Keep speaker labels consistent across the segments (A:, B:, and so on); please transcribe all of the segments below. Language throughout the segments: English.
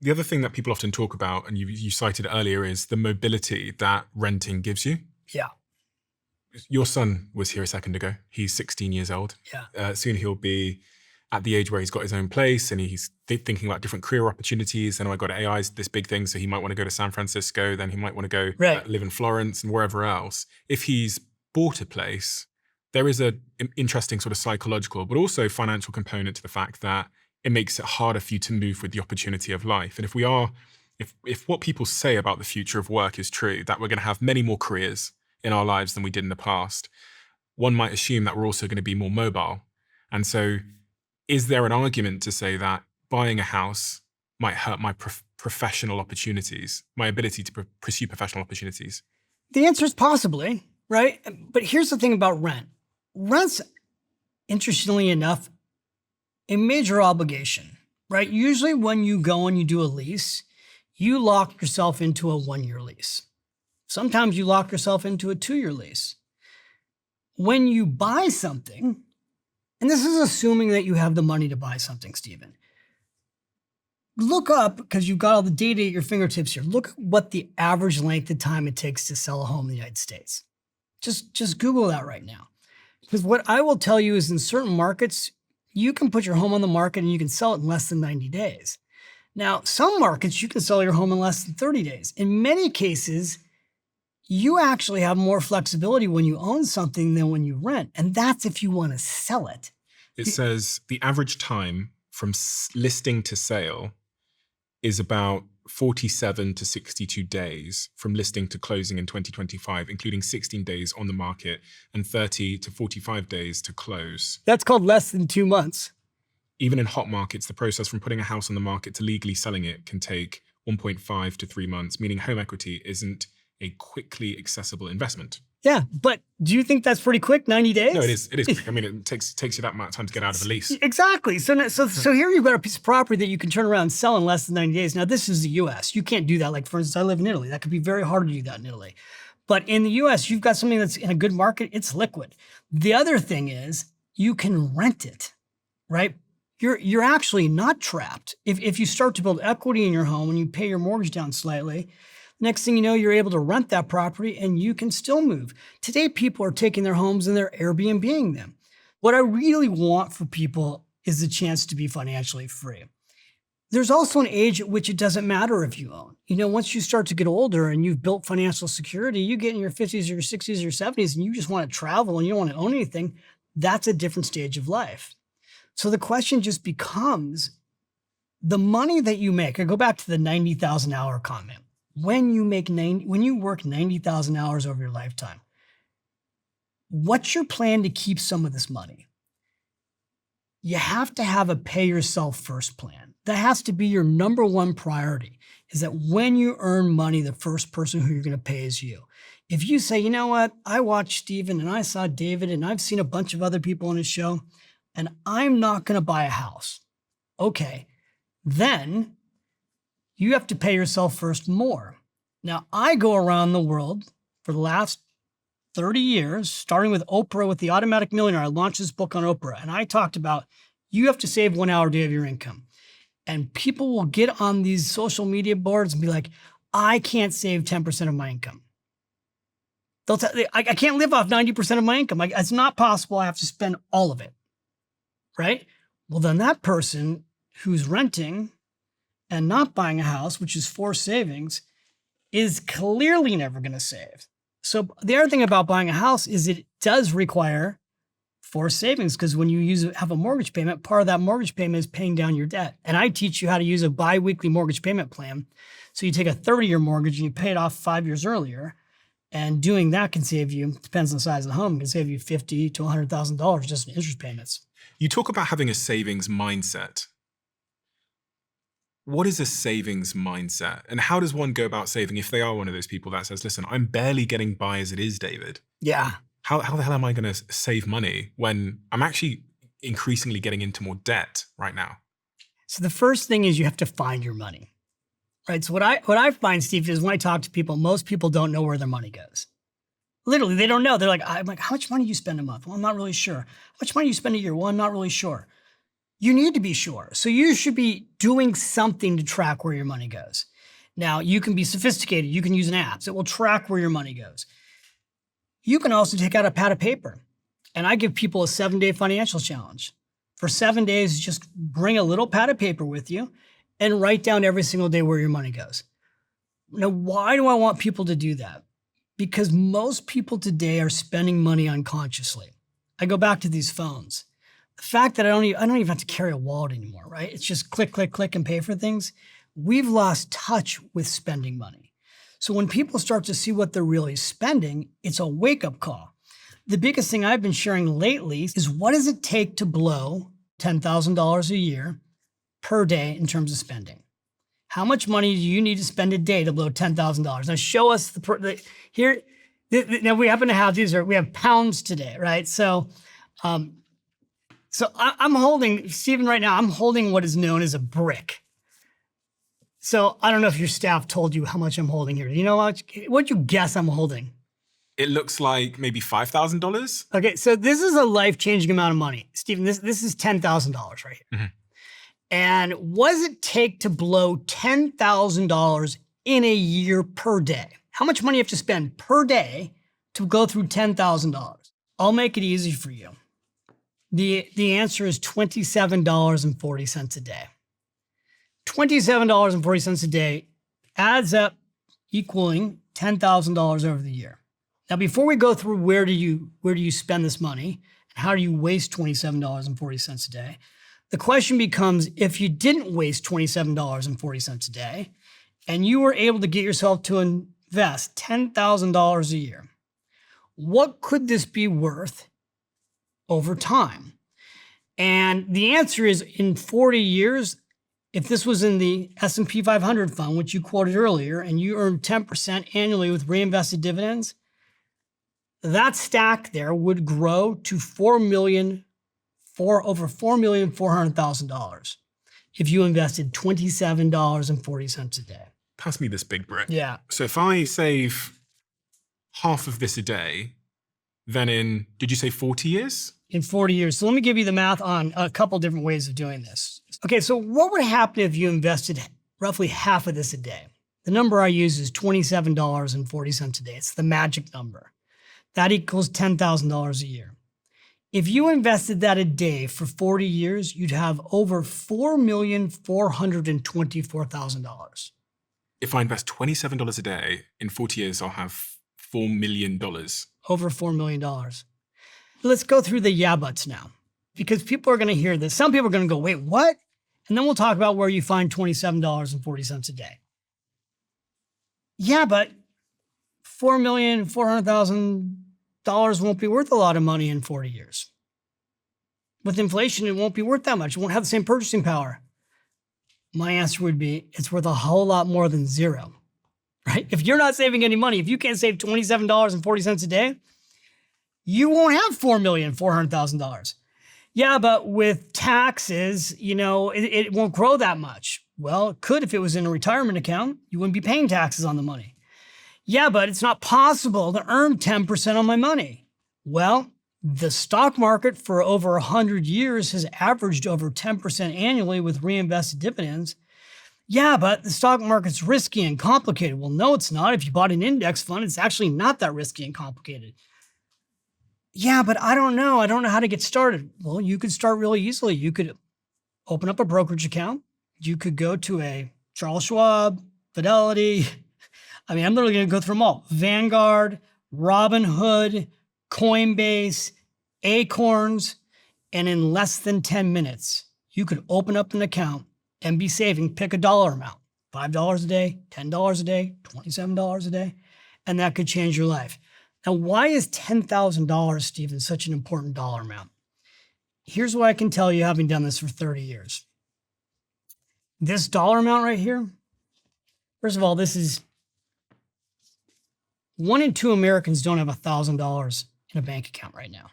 A: The other thing that people often talk about, and you cited earlier, is the mobility that renting gives you.
B: Yeah.
A: Your son was here a second ago. He's 16 years old.
B: Yeah.
A: Soon he'll be at the age where he's got his own place and he's thinking about different career opportunities. And I got AI's this big thing, so he might want to go to San Francisco. Then he might want to go live in Florence and wherever else. If he's bought a place, there is an interesting sort of psychological, but also financial component to the fact that it makes it harder for you to move with the opportunity of life. And if what people say about the future of work is true, that we're going to have many more careers in our lives than we did in the past, one might assume that we're also going to be more mobile. And so is there an argument to say that buying a house might hurt my professional opportunities, my ability to pursue professional opportunities?
B: The answer is possibly, right? But here's the thing about rent. Rent's, interestingly enough, a major obligation, right? Usually when you go and you do a lease, you lock yourself into a 1-year lease. Sometimes you lock yourself into a 2-year lease. When you buy something, and this is assuming that you have the money to buy something, Stephen, look up, because you've got all the data at your fingertips here, look at what the average length of time it takes to sell a home in the United States. Just Google that right now. Because what I will tell you is in certain markets, you can put your home on the market and you can sell it in less than 90 days. Now, some markets, you can sell your home in less than 30 days. In many cases, you actually have more flexibility when you own something than when you rent. And that's if you want to sell it.
A: It says the average time from listing to sale is about 47 to 62 days from listing to closing in 2025, including 16 days on the market and 30 to 45 days to close.
B: That's called less than 2 months.
A: Even in hot markets, the process from putting a house on the market to legally selling it can take 1.5 to 3 months, meaning home equity isn't a quickly accessible investment.
B: Yeah, but do you think that's pretty quick, 90 days?
A: No, it is quick. I mean, it takes you that amount of time to get out of a lease.
B: Exactly. So here you've got a piece of property that you can turn around and sell in less than 90 days. Now, this is the US. You can't do that. Like, for instance, I live in Italy. That could be very hard to do that in Italy. But in the US, you've got something that's in a good market. It's liquid. The other thing is you can rent it, right? You're actually not trapped. If you start to build equity in your home and you pay your mortgage down slightly, next thing you know, you're able to rent that property and you can still move. Today, people are taking their homes and they're Airbnb-ing them. What I really want for people is the chance to be financially free. There's also an age at which it doesn't matter if you own. You know, once you start to get older and you've built financial security, you get in your 50s or your 60s or your 70s and you just want to travel and you don't want to own anything, that's a different stage of life. So the question just becomes the money that you make. I go back to the 90,000 hour comment. When you work 90,000 hours over your lifetime, what's your plan to keep some of this money? You have to have a pay yourself first plan. That has to be your number one priority, is that when you earn money, the first person who you're going to pay is you. If you say, you know what, I watched Stephen and I saw David and I've seen a bunch of other people on his show and I'm not going to buy a house. Okay, then you have to pay yourself first more. Now, I go around the world for the last 30 years, starting with Oprah, with The Automatic Millionaire. I launched this book on Oprah, and I talked about you have to save 1 hour a day of your income. And people will get on these social media boards and be like, I can't save 10% of my income. They'll tell I can't live off 90% of my income. It's not possible. I have to spend all of it, right? Well, then that person who's renting and not buying a house, which is forced savings, is clearly never going to save. So the other thing about buying a house is it does require forced savings, because when you have a mortgage payment, part of that mortgage payment is paying down your debt. And I teach you how to use a bi-weekly mortgage payment plan. So you take a 30-year mortgage and you pay it off 5 years earlier. And doing that can save you, depends on the size of the home, can save you $50,000 to $100,000 just in interest payments.
A: You talk about having a savings mindset. What is a savings mindset? And how does one go about saving if they are one of those people that says, listen, I'm barely getting by as it is, David?
B: Yeah.
A: How the hell am I going to save money when I'm actually increasingly getting into more debt right now?
B: So the first thing is you have to find your money, right? So what I find, Steve, is when I talk to people, most people don't know where their money goes. Literally, they don't know. They're like, I'm like, how much money do you spend a month? Well, I'm not really sure. How much money do you spend a year? Well, I'm not really sure. You need to be sure. So you should be doing something to track where your money goes. Now, you can be sophisticated. You can use an app that will track where your money goes. You can also take out a pad of paper. And I give people a 7-day financial challenge. For 7 days, just bring a little pad of paper with you and write down every single day where your money goes. Now, why do I want people to do that? Because most people today are spending money unconsciously. I go back to these phones. The fact that I don't even have to carry a wallet anymore, right? It's just click, click, click and pay for things. We've lost touch with spending money. So when people start to see what they're really spending, it's a wake-up call. The biggest thing I've been sharing lately is what does it take to blow $10,000 a year per day in terms of spending? How much money do you need to spend a day to blow $10,000? Now show us here. Now we happen to have we have pounds today, right? So I'm holding, Stephen, right now, I'm holding what is known as a brick. So I don't know if your staff told you how much I'm holding here. You know what'd you guess I'm holding?
A: It looks like maybe $5,000.
B: Okay, so this is a life-changing amount of money. Stephen, this is $10,000 right here. Mm-hmm. And what does it take to blow $10,000 in a year per day? How much money you have to spend per day to go through $10,000? I'll make it easy for you. The answer is $27.40 a day. $27.40 a day adds up equaling $10,000 over the year. Now, before we go through where do you spend this money and how do you waste $27.40 a day, the question becomes, if you didn't waste $27.40 a day and you were able to get yourself to invest $10,000 a year, what could this be worth over time? And the answer is, in 40 years, if this was in the S&P 500 fund, which you quoted earlier, and you earned 10% annually with reinvested dividends, that stack there would grow to over $4,400,000 if you invested $27.40 a day.
A: Pass me this big brick.
B: Yeah.
A: So if I save half of this a day, then did you say 40 years?
B: In 40 years. So let me give you the math on a couple different ways of doing this. Okay, so what would happen if you invested roughly half of this a day? The number I use is $27.40 a day. It's the magic number. That equals $10,000 a year. If you invested that a day for 40 years, you'd have over $4,424,000.
A: If I invest $27 a day, in 40 years, I'll have $4 million.
B: Over $4 million. Let's go through the yeah buts now, because people are going to hear this. Some people are going to go, wait, what? And then we'll talk about where you find $27.40 a day. Yeah, but $4,400,000 won't be worth a lot of money in 40 years. With inflation, it won't be worth that much. It won't have the same purchasing power. My answer would be, it's worth a whole lot more than zero, right? If you're not saving any money, if you can't save $27.40 a day, you won't have $4,400,000. Yeah, but with taxes, it won't grow that much. Well, it could if it was in a retirement account. You wouldn't be paying taxes on the money. Yeah, but it's not possible to earn 10% on my money. Well, the stock market for over 100 years has averaged over 10% annually with reinvested dividends. Yeah, but the stock market's risky and complicated. Well, no, it's not. If you bought an index fund, it's actually not that risky and complicated. Yeah, but I don't know. I don't know how to get started. Well, you could start really easily. You could open up a brokerage account. You could go to a Charles Schwab, Fidelity. I'm literally going to go through them all. Vanguard, Robinhood, Coinbase, Acorns, and in less than 10 minutes, you could open up an account and be saving, pick a dollar amount, $5 a day, $10 a day, $27 a day, and that could change your life. Now, why is $10,000, Stephen, such an important dollar amount? Here's what I can tell you, having done this for 30 years. This dollar amount right here, first of all, this is 1 in 2 Americans don't have $1,000 in a bank account right now.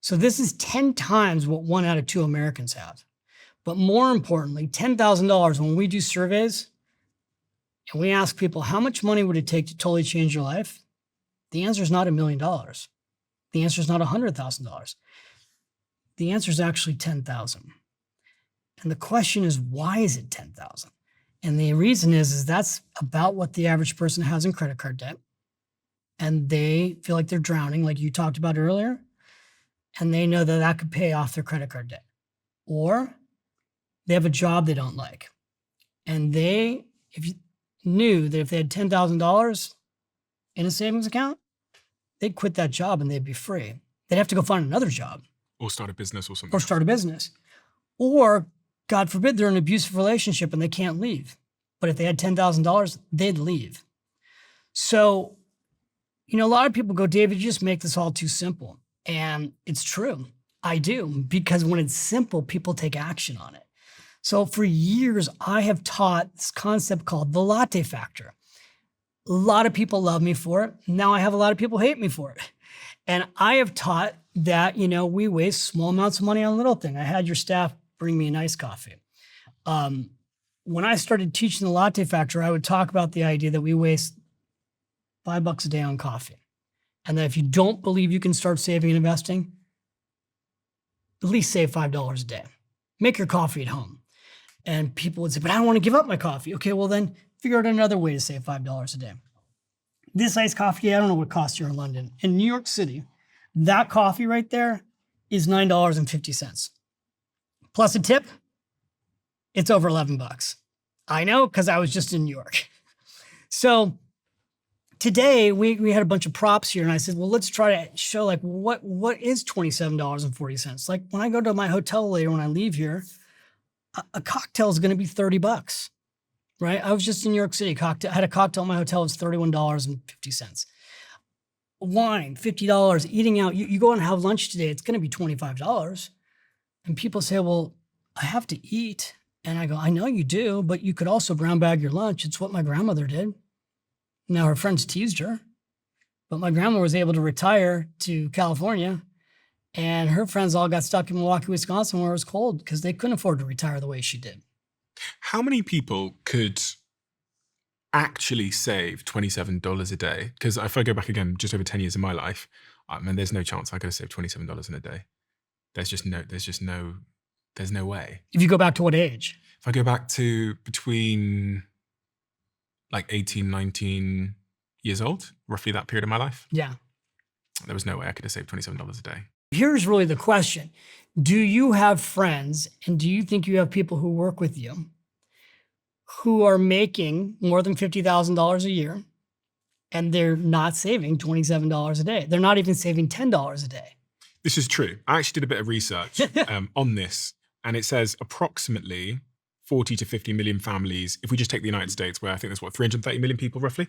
B: So this is 10 times what 1 out of 2 Americans have. But more importantly, $10,000, when we do surveys and we ask people, how much money would it take to totally change your life? The answer is not $1 million. The answer is not $100,000. The answer is actually $10,000. And the question is, why is it 10,000? And the reason is that's about what the average person has in credit card debt. And they feel like they're drowning, like you talked about earlier. And they know that that could pay off their credit card debt. Or they have a job they don't like. And if you knew that if they had $10,000 in a savings account, they'd quit that job and they'd be free. They'd have to go find another job.
A: Or start a business or something.
B: Or start a business. Or, God forbid, they're in an abusive relationship and they can't leave. But if they had $10,000, they'd leave. So, a lot of people go, David, you just make this all too simple. And it's true. I do. Because when it's simple, people take action on it. So for years, I have taught this concept called the latte factor. A lot of people love me for it. Now I have a lot of people hate me for it. And I have taught that, we waste small amounts of money on little things. I had your staff bring me an iced coffee. When I started teaching the latte factor, I would talk about the idea that we waste $5 a day on coffee. And that if you don't believe you can start saving and investing, at least save $5 a day. Make your coffee at home. And people would say, but I don't want to give up my coffee. Okay, well then figure out another way to save $5 a day. This iced coffee, I don't know what it costs here in London. In New York City, that coffee right there is $9.50. Plus a tip, it's over $11. I know, because I was just in New York. So today we had a bunch of props here and I said, well, let's try to show like what is $27.40? Like when I go to my hotel later, when I leave here, a cocktail is going to be $30, right? I was just in New York City. I had a cocktail in my hotel. It was $31.50. Wine, $50. Eating out. You go and have lunch today. It's going to be $25. And people say, well, I have to eat. And I go, I know you do, but you could also brown bag your lunch. It's what my grandmother did. Now her friends teased her, but my grandma was able to retire to California. And her friends all got stuck in Milwaukee, Wisconsin, where it was cold because they couldn't afford to retire the way she did.
A: How many people could actually save $27 a day? Because if I go back again, just over 10 years of my life, there's no chance I could have saved $27 in a day. There's no way.
B: If you go back to what age?
A: If I go back to between like 18, 19 years old, roughly that period of my life.
B: Yeah.
A: There was no way I could have saved $27 a day.
B: Here's really the question. Do you have friends and do you think you have people who work with you who are making more than $50,000 a year and they're not saving $27 a day? They're not even saving $10 a day.
A: This is true. I actually did a bit of research on this, and it says approximately 40 to 50 million families, if we just take the United States, where I think there's 330 million people roughly,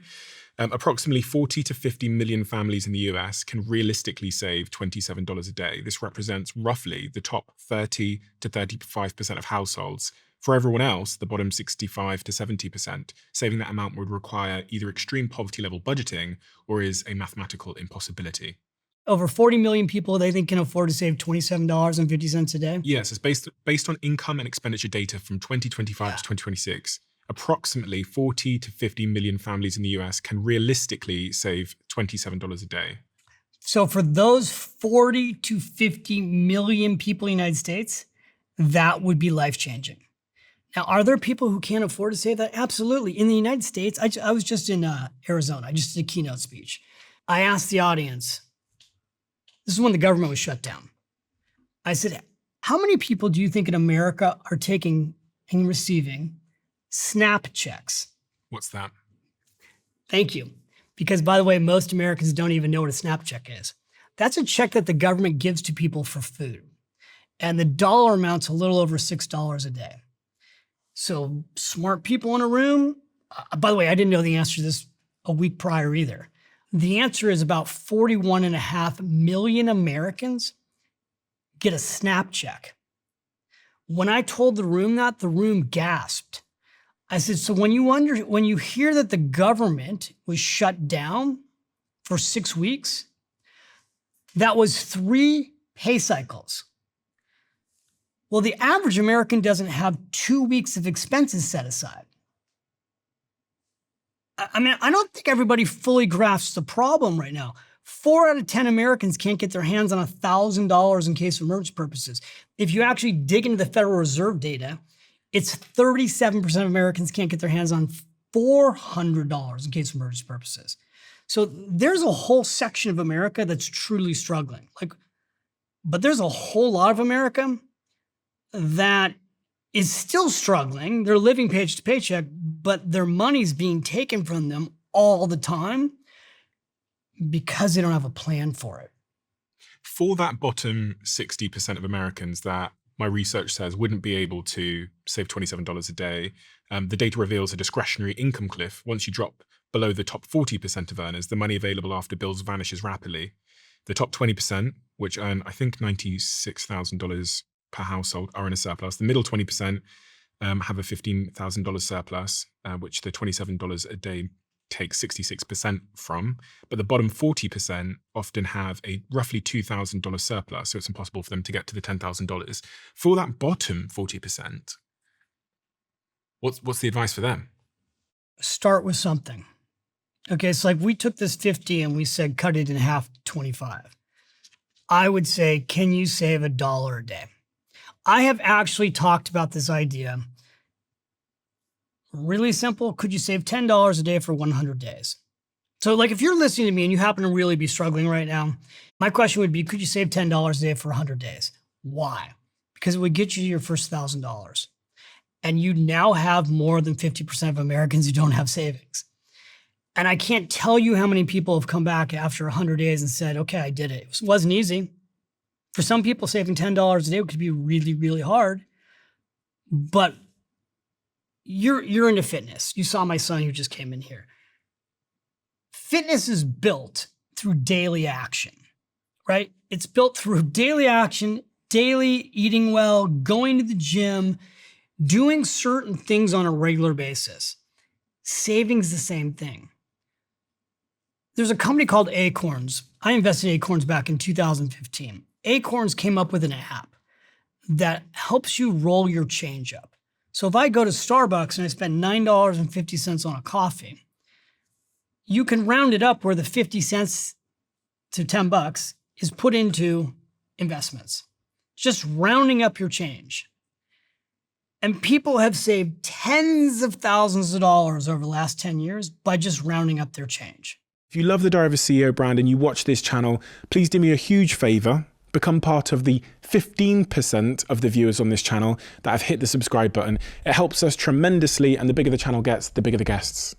A: approximately 40 to 50 million families in the US can realistically save $27 a day. This represents roughly the top 30 to 35% of households. For everyone else, the bottom 65 to 70%, saving that amount would require either extreme poverty level budgeting or is a mathematical impossibility.
B: Over 40 million people they think can afford to save $27.50 a day?
A: Yes, it's based on income and expenditure data from 2025 to 2026. Approximately 40 to 50 million families in the US can realistically save $27 a day.
B: So for those 40 to 50 million people in the United States, that would be life-changing. Now, are there people who can't afford to save that? Absolutely. In the United States, I was just in Arizona. I just did a keynote speech. I asked the audience, this is when the government was shut down. I said, how many people do you think in America are taking and receiving SNAP checks?
A: What's that?
B: Thank you. Because by the way, most Americans don't even know what a SNAP check is. That's a check that the government gives to people for food. And the dollar amount's a little over $6 a day. So smart people in a room, by the way, I didn't know the answer to this a week prior either. The answer is about 41.5 million Americans get a SNAP check. When I told the room that, the room gasped. I said, so when you hear that the government was shut down for 6 weeks, that was 3 pay cycles. Well, the average American doesn't have 2 weeks of expenses set aside. I mean, I don't think everybody fully grasps the problem right now. 4 out of 10 Americans can't get their hands on $1,000 in case of emergency purposes. If you actually dig into the Federal Reserve data, it's 37% of Americans can't get their hands on $400 in case of emergency purposes. So there's a whole section of America that's truly struggling. But there's a whole lot of America that is still struggling. They're living paycheck to paycheck, but their money's being taken from them all the time because they don't have a plan for it.
A: For that bottom 60% of Americans that my research says wouldn't be able to save $27 a day, the data reveals a discretionary income cliff. Once you drop below the top 40% of earners, the money available after bills vanishes rapidly. The top 20%, which earn, I think, $96,000 per household, are in a surplus. The middle 20% have a $15,000 surplus, which the $27 a day takes 66% from. But the bottom 40% often have a roughly $2,000 surplus, so it's impossible for them to get to the $10,000. For that bottom 40%, what's the advice for them?
B: Start with something. Okay, so like we took this 50 and we said cut it in half to 25. I would say, can you save $1 a day? I have actually talked about this idea. Really simple. Could you save $10 a day for 100 days? So like if you're listening to me and you happen to really be struggling right now, my question would be, could you save $10 a day for 100 days? Why? Because it would get you to your first $1,000. And you now have more than 50% of Americans who don't have savings. And I can't tell you how many people have come back after 100 days and said, okay, I did it. It wasn't easy. For some people, saving $10 a day could be really, really hard. But you're into fitness. You saw my son who just came in here. Fitness is built through daily action, right? It's built through daily action, daily eating well, going to the gym, doing certain things on a regular basis. Saving's the same thing. There's a company called Acorns. I invested in Acorns back in 2015. Acorns came up with an app that helps you roll your change up. So if I go to Starbucks and I spend $9.50 on a coffee, you can round it up where the 50 cents to $10 is put into investments. Just rounding up your change. And people have saved tens of thousands of dollars over the last 10 years by just rounding up their change.
C: If you love the Diary of a CEO brand and you watch this channel, please do me a huge favor. Become part of the 15% of the viewers on this channel that have hit the subscribe button. It helps us tremendously, and the bigger the channel gets, the bigger the guests.